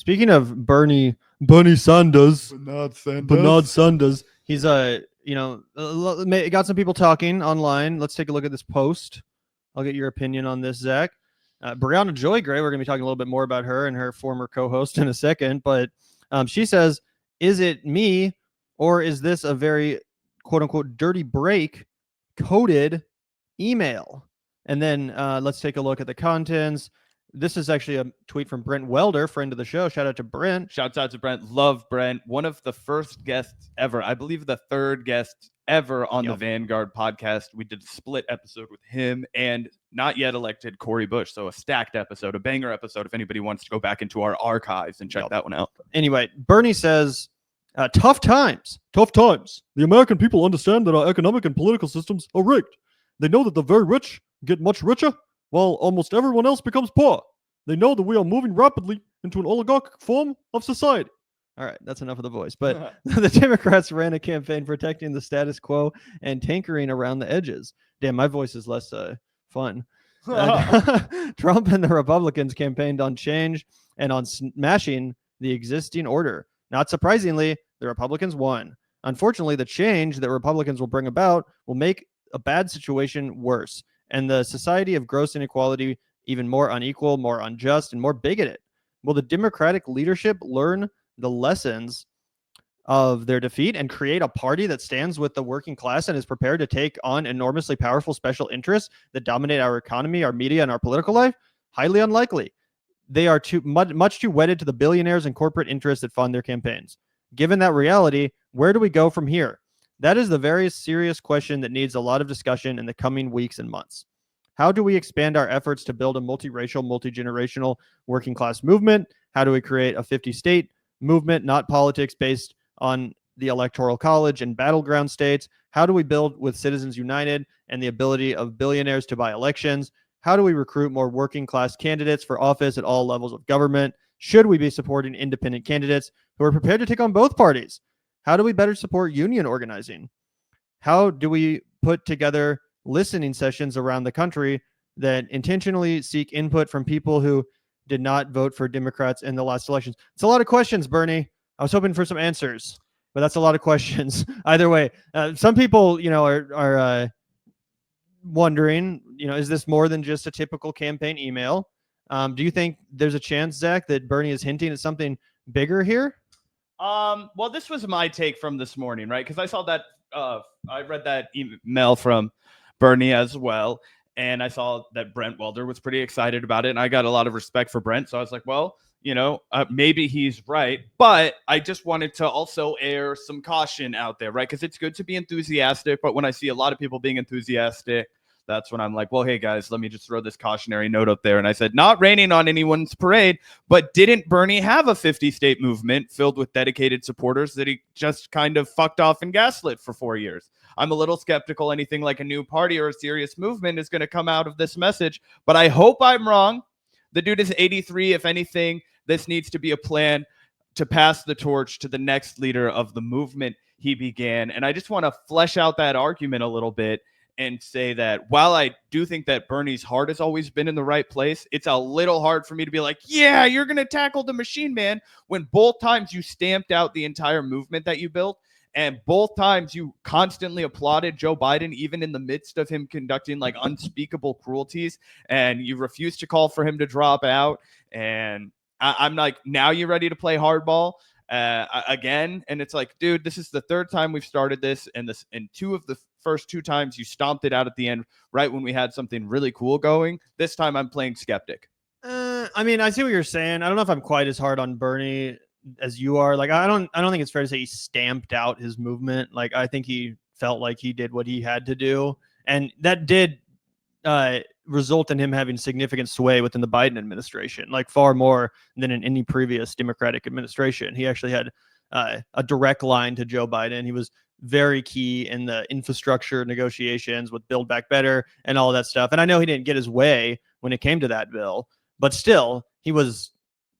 Speaking of Bernie Sanders, Bernard Sanders, he's got some people talking online. Let's take a look at this post. I'll get your opinion on this, Zach. Brianna Joy Gray, we're going to be talking a little bit more about her and her former co-host in a second, but she says, is it me or is this a very quote-unquote dirty break coded email? And then let's take a look at the contents. This is actually a tweet from Brent Welder, friend of the show. Shout out to Brent. Shouts out to Brent. Love Brent. One of the first guests ever. I believe the third guest ever on the Vanguard podcast. We did a split episode with him and not yet elected Cori Bush. So a stacked episode, a banger episode if anybody wants to go back into our archives and check that one out. Anyway, Bernie says, tough times. The American people understand that our economic and political systems are rigged. They know that the very rich get much richer while almost everyone else becomes poor. They know that we are moving rapidly into an oligarchic form of society. All right, that's enough of the voice. But the Democrats ran a campaign protecting the status quo and tinkering around the edges. Damn, my voice is less fun. Trump and the Republicans campaigned on change and on smashing the existing order. Not surprisingly, the Republicans won. Unfortunately, the change that Republicans will bring about will make a bad situation worse, and the society of gross inequality even more unequal, more unjust, and more bigoted. Will the Democratic leadership learn the lessons of their defeat and create a party that stands with the working class and is prepared to take on enormously powerful special interests that dominate our economy, our media, and our political life? Highly unlikely. They are much too wedded to the billionaires and corporate interests that fund their campaigns. Given that reality, where do we go from here? That is the very serious question that needs a lot of discussion in the coming weeks and months. How do we expand our efforts to build a multiracial, multi-generational working class movement? How do we create a 50-state movement, not politics based on the Electoral College and battleground states? How do we build with Citizens United and the ability of billionaires to buy elections? How do we recruit more working class candidates for office at all levels of government? Should we be supporting independent candidates who are prepared to take on both parties? How do we better support union organizing? How do we put together listening sessions around the country that intentionally seek input from people who did not vote for Democrats in the last elections? It's a lot of questions, Bernie. I was hoping for some answers, but that's a lot of questions. Either way, some people, are wondering, is this more than just a typical campaign email? Do you think there's a chance, Zach, that Bernie is hinting at something bigger here? Well, this was my take from this morning, right? Because I saw that, I read that email from Bernie as well, and I saw that Brent Welder was pretty excited about it, and I got a lot of respect for Brent, so I was like, well, maybe he's right, but I just wanted to also air some caution out there, right? Because it's good to be enthusiastic, but when I see a lot of people being enthusiastic, that's when I'm like, well, hey, guys, let me just throw this cautionary note up there. And I said, not raining on anyone's parade, but didn't Bernie have a 50-state movement filled with dedicated supporters that he just kind of fucked off and gaslit for 4 years? I'm a little skeptical anything like a new party or a serious movement is going to come out of this message, but I hope I'm wrong. The dude is 83. If anything, this needs to be a plan to pass the torch to the next leader of the movement he began. And I just want to flesh out that argument a little bit and say that while I do think that Bernie's heart has always been in the right place, it's a little hard for me to be like, yeah, you're going to tackle the machine man, when both times you stamped out the entire movement that you built, and both times you constantly applauded Joe Biden, even in the midst of him conducting like unspeakable cruelties, and you refused to call for him to drop out. And I'm like, now you're ready to play hardball again? And it's like, dude, this is the third time we've started this, and two of the first two times you stomped it out at the end right when we had something really cool going. This time I'm playing skeptic. I mean, I see what you're saying. I don't know if I'm quite as hard on Bernie as you are. Like, I don't think it's fair to say he stamped out his movement. Like, I think he felt like he did what he had to do, and that did result in him having significant sway within the Biden administration, like far more than in any previous Democratic administration. He actually had a direct line to Joe Biden. He was very key in the infrastructure negotiations with Build Back Better and all that stuff. And I know he didn't get his way when it came to that bill, but still, he was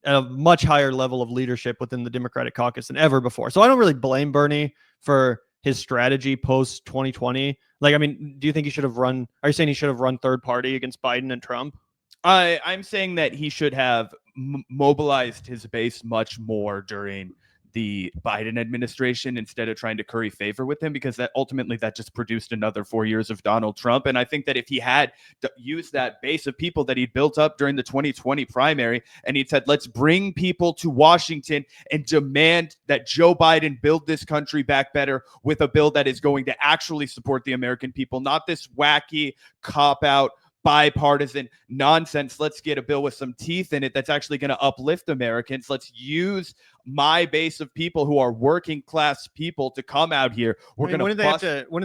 at a much higher level of leadership within the Democratic caucus than ever before. So I don't really blame Bernie for his strategy post 2020. Like, I mean, do you think he should have run? Are you saying he should have run third party against Biden and Trump? I'm saying that he should have mobilized his base much more during the Biden administration instead of trying to curry favor with him, because that ultimately that just produced another 4 years of Donald Trump. And I think that if he had used that base of people that he'd built up during the 2020 primary and he'd said, let's bring people to Washington and demand that Joe Biden build this country back better with a bill that is going to actually support the American people, not this wacky cop out bipartisan nonsense. Let's get a bill with some teeth in it that's actually going to uplift Americans. Let's use my base of people who are working class people to come out here. We're going when did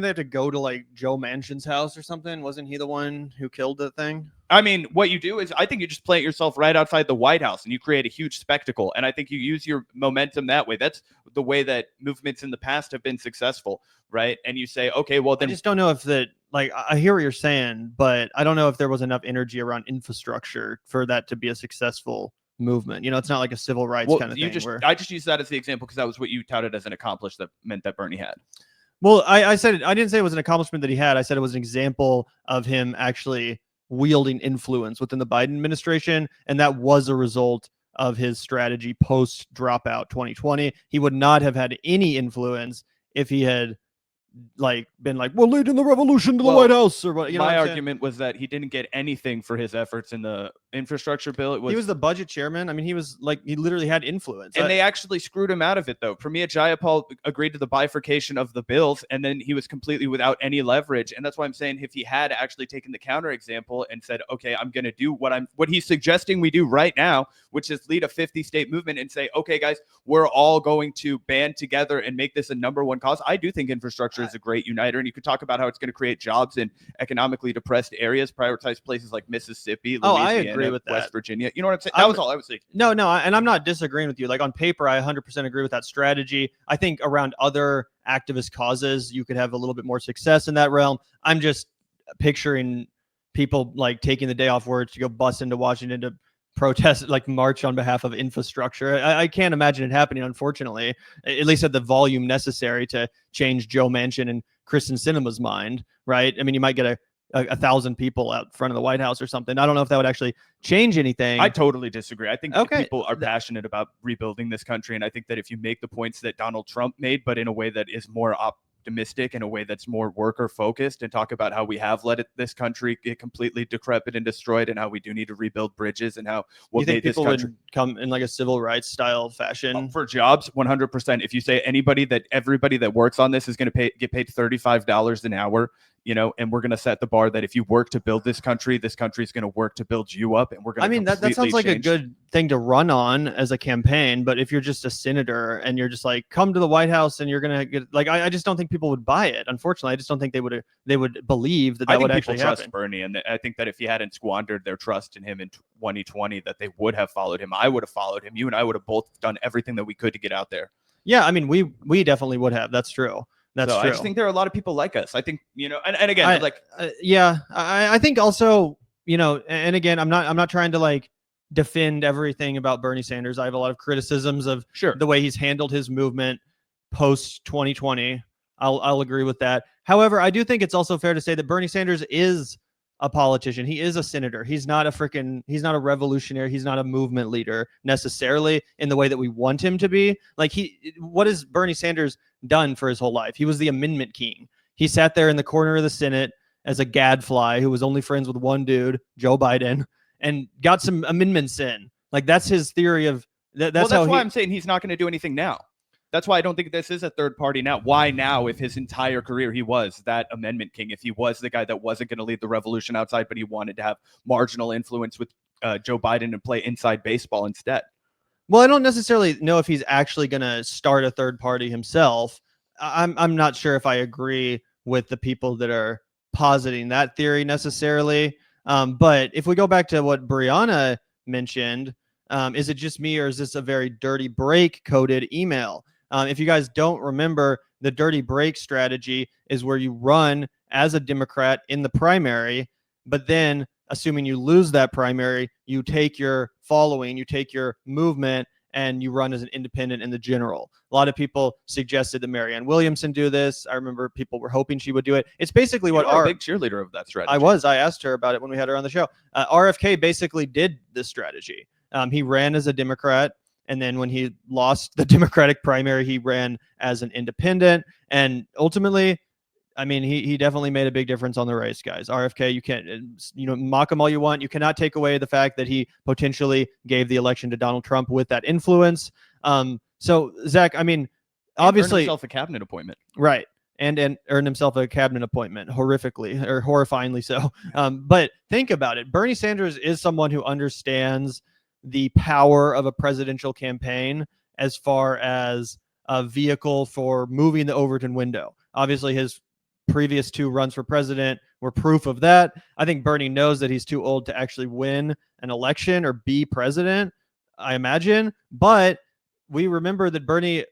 they have to go to like Joe Manchin's house or something? Wasn't he the one who killed the thing? I mean, what you do is I think you just plant yourself right outside the White House and you create a huge spectacle. And I think you use your momentum that way. That's the way that movements in the past have been successful, right? And you say, okay, well, then I just don't know if that, like, I hear what you're saying, but I don't know if there was enough energy around infrastructure for that to be a successful movement. You know, it's not like a civil rights kind of thing. I just used that as the example because that was what you touted as an accomplishment that meant that Bernie had. Well, I said I didn't say it was an accomplishment that he had. I said it was an example of him actually wielding influence within the Biden administration, and that was a result of his strategy post dropout 2020. He would not have had any influence if he had been like, we're leading the revolution to the White House or what. You know, my argument was that he didn't get anything for his efforts in the infrastructure bill. He was the budget chairman. I mean, he was like, he literally had influence, and they actually screwed him out of it though. Pramila Jayapal agreed to the bifurcation of the bills, and then he was completely without any leverage. And that's why I'm saying if he had actually taken the counter example and said, okay, I'm going to do what he's suggesting we do right now, which is lead a 50-state movement and say, okay, guys, we're all going to band together and make this a number one cause. I do think infrastructure is a great uniter, and you could talk about how it's going to create jobs in economically depressed areas, prioritize places like Mississippi, Louisiana, I agree with West that. Virginia. You know what I'm saying? That was all I was saying. No, and I'm not disagreeing with you. Like on paper, I 100% agree with that strategy. I think around other activist causes, you could have a little bit more success in that realm. I'm just picturing people like taking the day off work to go bust into Washington to protest, like march on behalf of infrastructure. I can't imagine it happening, unfortunately, at least at the volume necessary to change Joe Manchin and Kristen Sinema's mind, right? I mean, you might get a 1,000 people out front of the White House or something. I don't know if that would actually change anything. I totally disagree. I think people are passionate about rebuilding this country, and I think that if you make the points that Donald Trump made, but in a way that is more optimistic, in a way that's more worker focused, and talk about how we have let this country get completely decrepit and destroyed, and how we do need to rebuild bridges, and how you think people would come in like a civil rights style fashion for jobs. 100%. If you say everybody that works on this is going to get paid $35 an hour, you know, and we're going to set the bar that if you work to build this country is going to work to build you up, and we're going to. I mean, that sounds like a good thing to run on as a campaign, but if you're just a senator and you're just like, come to the White House and you're going to get like, I just don't think people would buy it. Unfortunately, I just don't think they would believe that would actually happen. Trust Bernie, and I think that if he hadn't squandered their trust in him in 2020, that they would have followed him. I would have followed him. You and I would have both done everything that we could to get out there. Yeah, I mean, we definitely would have. That's true. That's true. I just think there are a lot of people like us. I think, you know, and again, I think also, you know, and again, I'm not trying to like defend everything about Bernie Sanders. I have a lot of criticisms of the way he's handled his movement post 2020. I'll agree with that. However, I do think it's also fair to say that Bernie Sanders is a politician. He is a senator. He's not a revolutionary. He's not a movement leader necessarily in the way that we want him to be. Like what has Bernie Sanders done for his whole life? He was the amendment king. He sat there in the corner of the Senate as a gadfly who was only friends with one dude, Joe Biden, and got some amendments in. Like that's his theory of that's why I'm saying he's not going to do anything now. That's why I don't think this is a third party now. Why now if his entire career he was that amendment king, if he was the guy that wasn't going to lead the revolution outside, but he wanted to have marginal influence with Joe Biden and play inside baseball instead? Well, I don't necessarily know if he's actually going to start a third party himself. I'm not sure if I agree with the people that are positing that theory necessarily. But if we go back to what Brianna mentioned, is it just me or is this a very dirty break coded email? If you guys don't remember, the dirty break strategy is where you run as a Democrat in the primary, but then assuming you lose that primary, you take your following, you take your movement and you run as an independent in the general. A lot of people suggested that Marianne Williamson do this. I remember people were hoping she would do it. It's basically what a big cheerleader of that strategy. I asked her about it when we had her on the show. RFK basically did this strategy. He ran as a Democrat, and then when he lost the Democratic primary, he ran as an independent. And ultimately, I mean, he definitely made a big difference on the race, guys. RFK, you can't, mock him all you want. You cannot take away the fact that he potentially gave the election to Donald Trump with that influence. So, Zach, I mean, obviously, earned himself a cabinet appointment, right? And earned himself a cabinet appointment, horrifyingly so. But think about it. Bernie Sanders is someone who understands the power of a presidential campaign as far as a vehicle for moving the Overton window. Obviously, his previous 2 runs for president were proof of that. I think Bernie knows that he's too old to actually win an election or be president, I imagine. But we remember that Bernie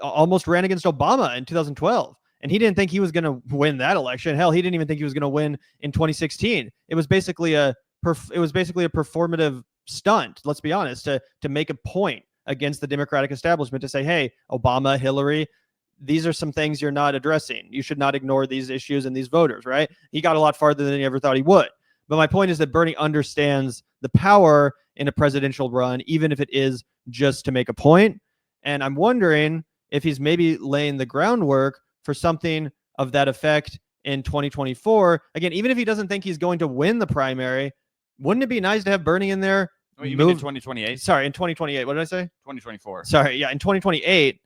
almost ran against Obama in 2012. And he didn't think he was going to win that election. Hell, he didn't even think he was going to win in 2016. It was basically a performative stunt, let's be honest, to make a point against the Democratic establishment, to say, hey, Obama, Hillary, these are some things you're not addressing. You should not ignore these issues and these voters, right? He got a lot farther than he ever thought he would. But my point is that Bernie understands the power in a presidential run, even if it is just to make a point. And I'm wondering if he's maybe laying the groundwork for something of that effect in 2024. Again, even if he doesn't think he's going to win the primary, wouldn't it be nice to have Bernie in there? Oh, you mean in 2028? Sorry, in 2028. What did I say? 2024. Sorry, yeah, in 2028,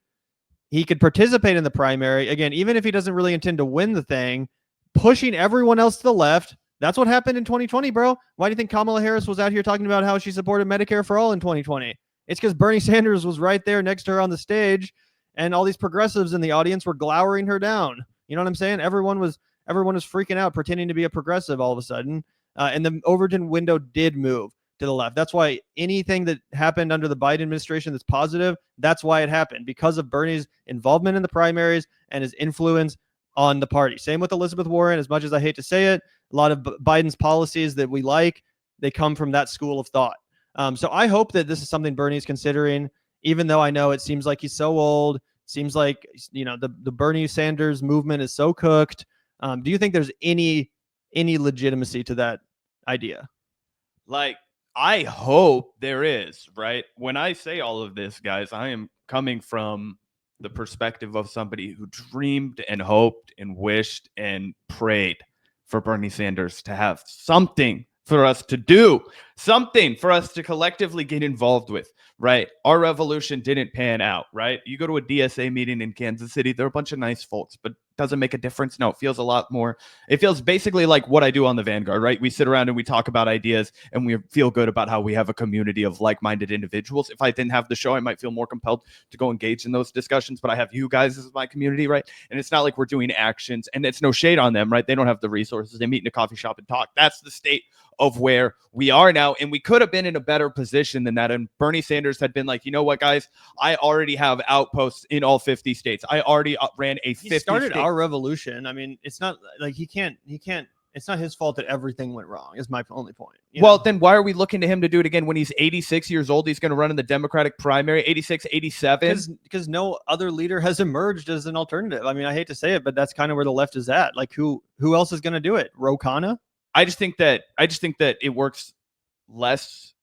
he could participate in the primary. Again, even if he doesn't really intend to win the thing, pushing everyone else to the left. That's what happened in 2020, bro. Why do you think Kamala Harris was out here talking about how she supported Medicare for all in 2020? It's because Bernie Sanders was right there next to her on the stage, and all these progressives in the audience were glowering her down. You know what I'm saying? Everyone was freaking out, pretending to be a progressive all of a sudden. And the Overton window did move to the left. That's why anything that happened under the Biden administration that's positive, that's why it happened, because of Bernie's involvement in the primaries and his influence on the party. Same with Elizabeth Warren. As much as I hate to say it, a lot of Biden's policies that we like, they come from that school of thought. So I hope that this is something Bernie's considering, even though I know it seems like he's so old. Seems like, the Bernie Sanders movement is so cooked. Do you think there's any legitimacy to that idea? Like, I hope there is, right? When I say all of this, guys, I am coming from the perspective of somebody who dreamed and hoped and wished and prayed for Bernie Sanders to have something for us to do, something for us to collectively get involved with, right? Our revolution didn't pan out, right? You go to a DSA meeting in Kansas City, they're a bunch of nice folks, but doesn't make a difference. No, it feels a lot more. It feels basically like what I do on the Vanguard, right? We sit around and we talk about ideas and we feel good about how we have a community of like-minded individuals. If I didn't have the show, I might feel more compelled to go engage in those discussions, but I have you guys as my community, right? And it's not like we're doing actions, and it's no shade on them, right? They don't have the resources. They meet in a coffee shop and talk. That's the state of where we are now, and we could have been in a better position than that. And Bernie Sanders had been like, you know what, guys, I already have outposts in all 50 states. I already ran a 50 He started our revolution. I mean, it's not like he can't. It's not his fault that everything went wrong, is my only point. Well, then why are we looking to him to do it again when he's 86 years old? He's going to run in the Democratic primary, 86, 87. Because no other leader has emerged as an alternative. I mean, I hate to say it, but that's kind of where the left is at. Like, who else is going to do it? Ro Khanna? I just think that it works less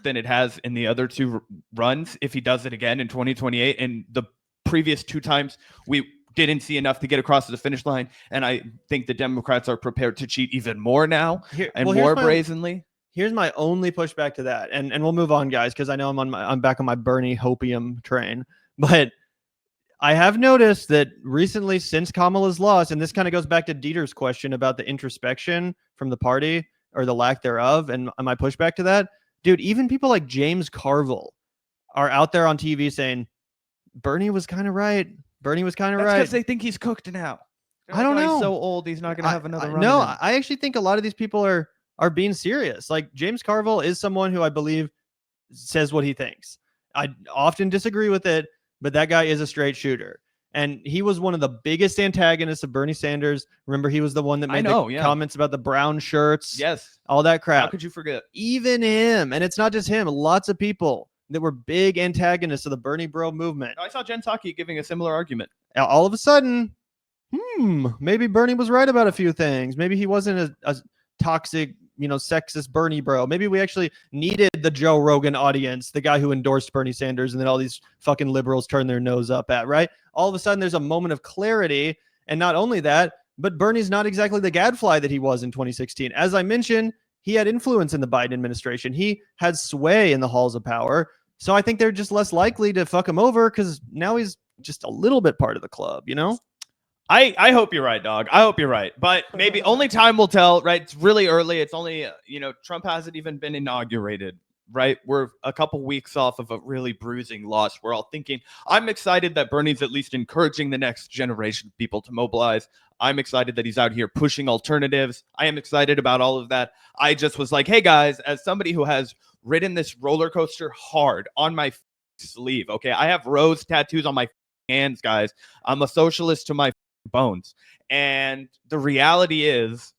than it has in the other 2 runs if he does it again in 2028. And the previous 2 times we didn't see enough to get across to the finish line. And I think the Democrats are prepared to cheat even more now more brazenly. Here's my only pushback to that. And we'll move on, guys, because I know I'm back on my Bernie hopium train. But I have noticed that recently, since Kamala's loss, and this kind of goes back to Dieter's question about the introspection from the party or the lack thereof, and my pushback to that, dude, even people like James Carville are out there on TV saying Bernie was kind of right. Bernie was kind of right. Because they think he's cooked now. I don't know. He's so old, he's not going to have another run. No, I actually think a lot of these people are being serious. Like, James Carville is someone who I believe says what he thinks. I often disagree with it, but that guy is a straight shooter. And he was one of the biggest antagonists of Bernie Sanders. Remember, he was the one that made comments about the brown shirts. Yes. All that crap. How could you forget? Even him. And it's not just him. Lots of people that were big antagonists of the Bernie bro movement. I saw Jen Psaki giving a similar argument. All of a sudden, maybe Bernie was right about a few things. Maybe he wasn't a toxic, sexist Bernie bro. Maybe we actually needed the Joe Rogan audience, the guy who endorsed Bernie Sanders and then all these fucking liberals turn their nose up at, right? All of a sudden there's a moment of clarity. And not only that, but Bernie's not exactly the gadfly that he was in 2016. As I mentioned, he had influence in the Biden administration. He had sway in the halls of power. So I think they're just less likely to fuck him over because now he's just a little bit part of the club, I hope you're right, dog. I hope you're right. But maybe only time will tell, right? It's really early. It's only, Trump hasn't even been inaugurated, right? We're a couple weeks off of a really bruising loss. We're all thinking, I'm excited that Bernie's at least encouraging the next generation of people to mobilize. I'm excited that he's out here pushing alternatives. I am excited about all of that. I just was like, hey, guys, as somebody who has ridden this roller coaster hard on my sleeve, okay? I have rose tattoos on my hands, guys. I'm a socialist to my bones. And the reality is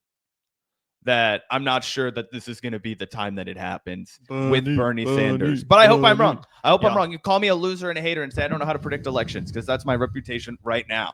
that I'm not sure that this is going to be the time that it happens with Bernie Sanders. But I hope I'm wrong. I hope I'm wrong. You call me a loser and a hater and say I don't know how to predict elections because that's my reputation right now.